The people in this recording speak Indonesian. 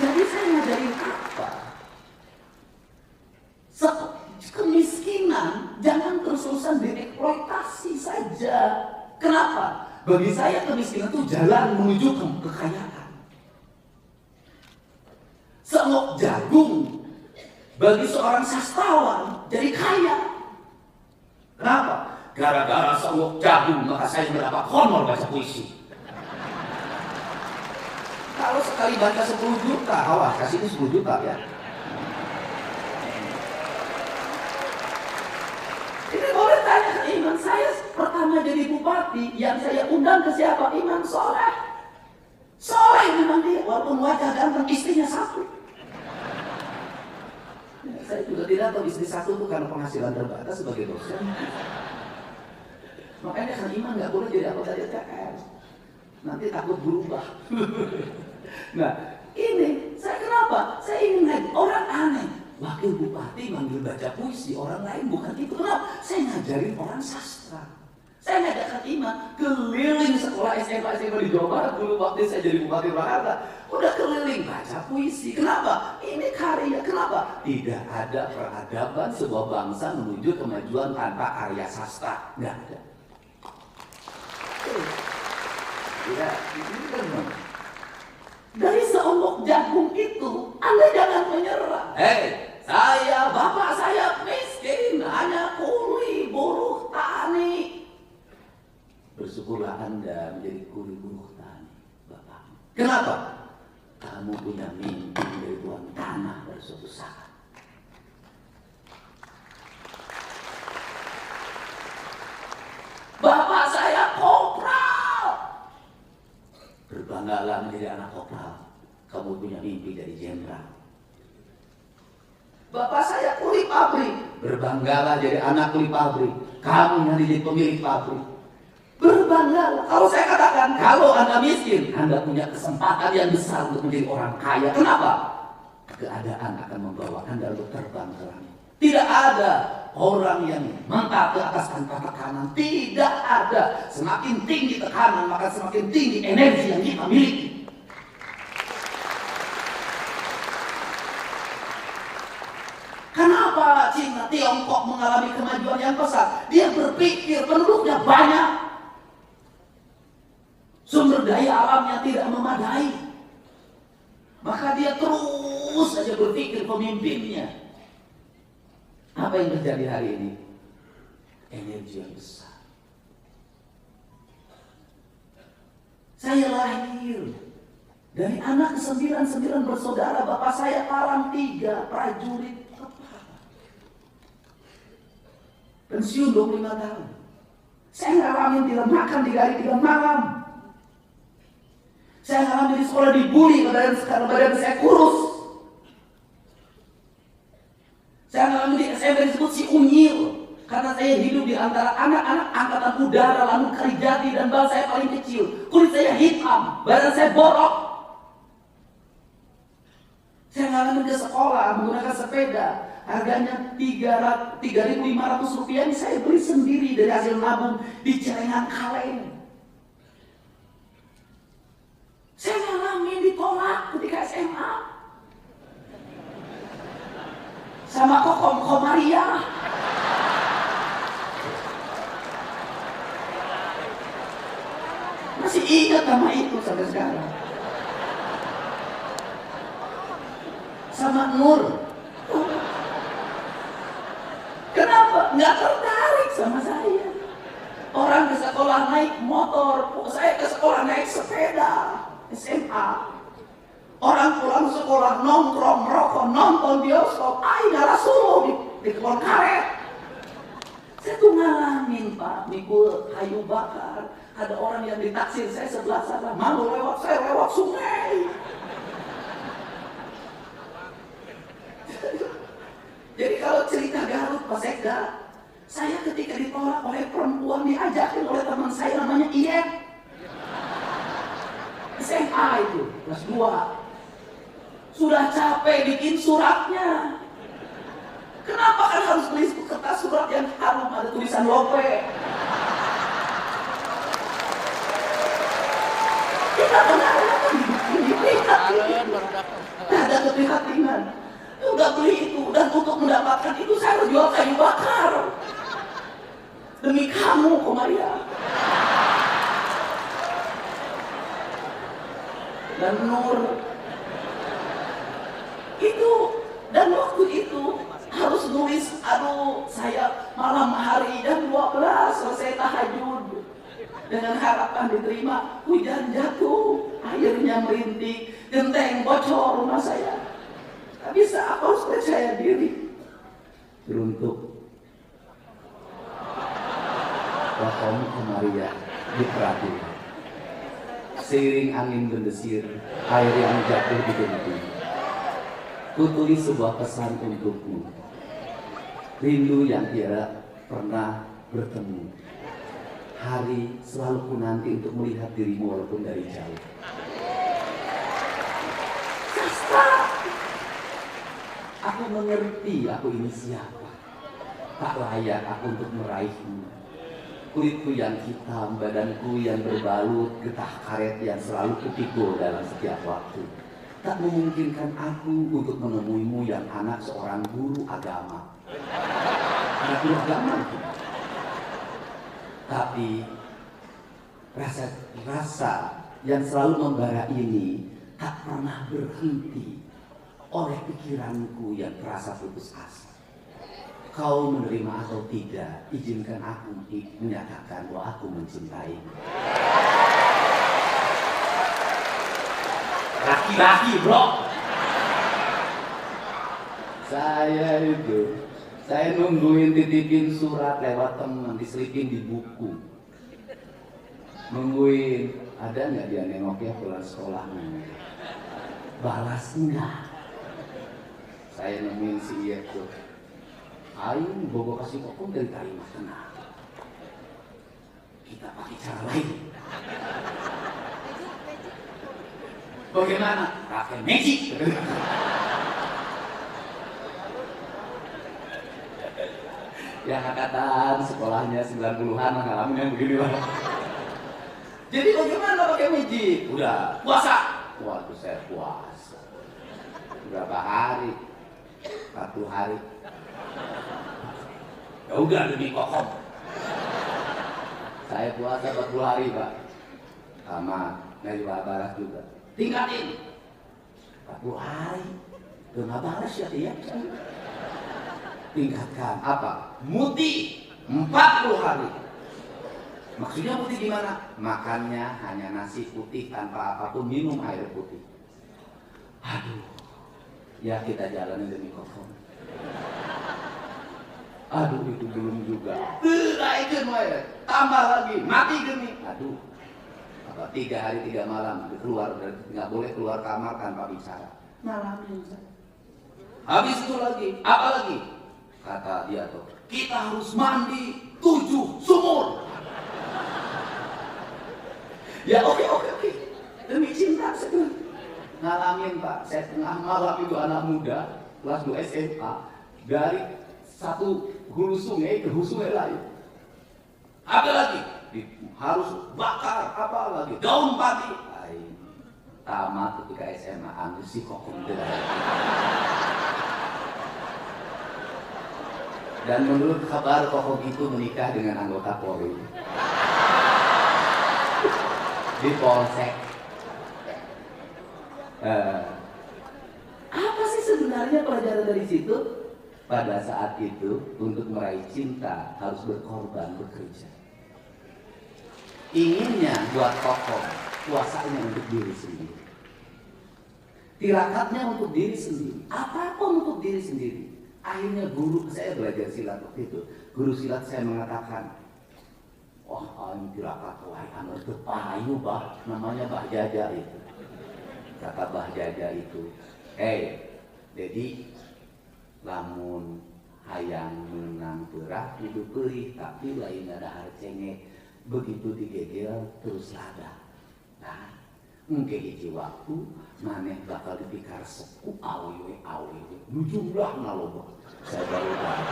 Jadi saya ngajarin apa? Kemiskinan jangan terus-terusan dieksploitasi saja. Kenapa? Bagi saya kemiskinan itu jalan menuju ke kekayaan. Seonggok jagung bagi seorang sastrawan jadi kaya. Kenapa? Gara-gara seonggok jagung maka saya mendapat honor baca puisi. Kalau sekali baca 10 juta, awas kasih ini 10 juta ya. Ini boleh tanya ke Iman, saya pertama jadi bupati, yang saya undang ke siapa? Iman Soleh. Soleh memang dia, walaupun wajah ganteng, istrinya satu. Ya, saya juga tidak tahu istri satu itu karena penghasilan terbatas sebagai dosen. Makanya kan Iman nggak boleh jadi anggota DPR. Nanti takut berubah. Nah, ini saya kenapa? Saya ingin lihat orang aneh. Wakil bupati manggil baca puisi, orang lain bukan itu. Kenapa? Saya ngajarin orang sastra. Saya ngajarkan Iman keliling sekolah SMA di Jawa Barat dulu waktu saya jadi bupati Jakarta. Udah keliling baca puisi. Kenapa? Ini karya. Kenapa? Tidak ada peradaban sebuah bangsa menuju kemajuan tanpa karya sastra. Nggak ada. Ya, ini kan dari seonggok jagung itu, Anda jangan menyerah. Bapak saya miskin, hanya kuli buruh tani. Bersyukurlah Anda menjadi kuli buruh tani, Bapak. Kenapa? Kamu punya mimpi dari tuan tanah pada suatu saat. Bapak saya kopral. Berbanggalah menjadi anak kopral. Kamu punya mimpi jadi jenderal. Bapak saya kuli pabrik. Berbanggalah jadi anak kuli pabrik. Kamu yang jadi pemilik pabrik. Berbanggalah. Kalau saya katakan, kalau Anda miskin, Anda punya kesempatan yang besar untuk menjadi orang kaya. Kenapa? Keadaan akan membawa Anda untuk terbang ke langit. Tidak ada orang yang mengangkat ke atas tanpa tekanan. Tidak ada. Semakin tinggi tekanan, maka semakin tinggi energi yang kita miliki. Kenapa Cina, Tiongkok mengalami kemajuan yang besar? Dia berpikir penduduknya banyak, sumber daya alamnya tidak memadai, maka dia terus saja berpikir pemimpinnya. Apa yang terjadi hari ini? Energi yang besar. Saya lahir dari anak ke-9 bersaudara. Bapak saya Karang 3, prajurit kepala. Pensiun 25 tahun. Saya ngalamin tidak makan 3 hari 3 malam. Saya ngalamin di sekolah dibully, badan saya kurus. Saya ngalamin di SMP disebut si Unyil. Karena saya hidup di antara anak-anak angkatan udara, lalu Karijati, dan bal saya paling kecil. Kulit saya hitam, badan saya borok. Saya ngalamin ke sekolah menggunakan sepeda. Harganya 3.500 rupiah, ini saya beli sendiri dari hasil nabung di Celengan Kaleng. Saya ngalamin ditolak ketika SMA sama Kokom Komaria. Masih ingat nama itu sampai sekarang. Sama Nur. Kenapa? Nggak tertarik sama saya. Orang ke sekolah naik motor, saya ke sekolah naik sepeda. SMA. Orang pulang sekolah nongkrong, merokok, nonton bioskop, nggak solo di kebun karet. Saya tuh ngalamin Pak, mikul kayu bakar. Ada orang yang ditaksir saya sebelah sana, malu lewat, saya lewat sungai. Jadi kalau cerita Garut Pak Sekda, saya ketika ditolak oleh perempuan diajakin oleh teman saya namanya Ien. SMA itu, kelas 2. Sudah capek bikin suratnya. Kenapa kan harus beli kertas surat yang harum ada tulisan Lope? Kita benar-benar keprihatinan. Udah beli itu, dan untuk mendapatkan itu saya harus jual kayu bakar. Demi kamu, Komaria. Dan Nur itu, dan waktu itu harus nulis, aduh saya malam hari jam 12 selesai tahajud dengan harapan diterima. Hujan jatuh, airnya merintih, genteng bocor rumah saya. Tak bisa, aku harus percaya diri. Beruntuk Wakom Komaria diperhatikan. Seiring angin berdesir, air yang jatuh di genting. Kutulis sebuah pesan untukmu. Rindu yang tiada pernah bertemu. Hari selalu ku nanti untuk melihat dirimu walaupun dari jauh. Sastra. Aku mengerti aku ini siapa. Tak layak aku untuk meraihmu. Kulitku yang hitam, badanku yang berbalut getah karet yang selalu kupikul dalam setiap waktu. Tak memungkinkan aku untuk menemuimu yang anak seorang guru agama. Anak guru agama itu. Tapi rasa yang selalu membara ini tak pernah berhenti oleh pikiranku yang terasa putus asa. Kau menerima atau tidak, izinkan aku menyatakan bahwa aku mencintaimu. Laki-laki, bro. Saya nungguin titipin surat lewat teman, diselipin di buku. Nungguin, ada nggak dia nengoknya pulang sekolah? Balas enggak. Saya nemuin si Iya tuh. Ayo bobo kasih kokom dari Karimah, tenang. Kita pakai cara lain. Bagaimana? Pakai magic. Ya angkatan sekolahnya 90-an ngalamin yang begini lah. Jadi bagaimana pakai magic? Udah puasa. Waduh saya puasa. Berapa hari? 1 hari. Ya udah demi kokom. Saya puasa 40 hari Pak. Sama dari baras juga. Tingkatin 40 hari. Udah gak baras ya dia. Tingkatkan apa? Muti 40 hari. Maksudnya putih gimana? Makannya hanya nasi putih tanpa apapun, minum air putih. Aduh. Ya kita jalanin demi kokom. Aduh itu belum juga. Naikin wae. Tambah lagi, mati gini. Aduh. Apa 3 hari 3 malam keluar, nggak boleh keluar kamar tanpa bicara. Ngalamin saya. Habis itu lagi, apa lagi? Kata dia tuh, kita harus mandi 7 sumur. Ya oke. Demi cinta saya ngalamin Pak. Saya tengah malam itu anak muda kelas 2 SMA dari satu hulu sungai ke hulu sungai lain. Apa lagi? Harus bakar apa lagi? Daun padi. Tamat ketika SMA ambil si kokom itu. Dan menurut kabar kokom itu menikah dengan anggota Polri di Polsek. Apa sih sebenarnya pelajaran dari situ? Pada saat itu untuk meraih cinta harus berkorban, bekerja. Inginnya buat kokom, puasanya untuk diri sendiri. Tirakatnya untuk diri sendiri, apapun untuk diri sendiri. Akhirnya guru saya belajar silat waktu itu. Guru silat saya mengatakan, wah ini tirakat wahai anak terpayu bah, namanya Bah Jaja itu. Kata Bah Jaja itu, jadi lamun hayang menang perah hidup perih, tapi lain ada harcenge. Begitu digegel terus lada. Nah, mungkin hiji waktu maneh bakal dipikar seku awewe jumlah naloba. Saya baru tahu.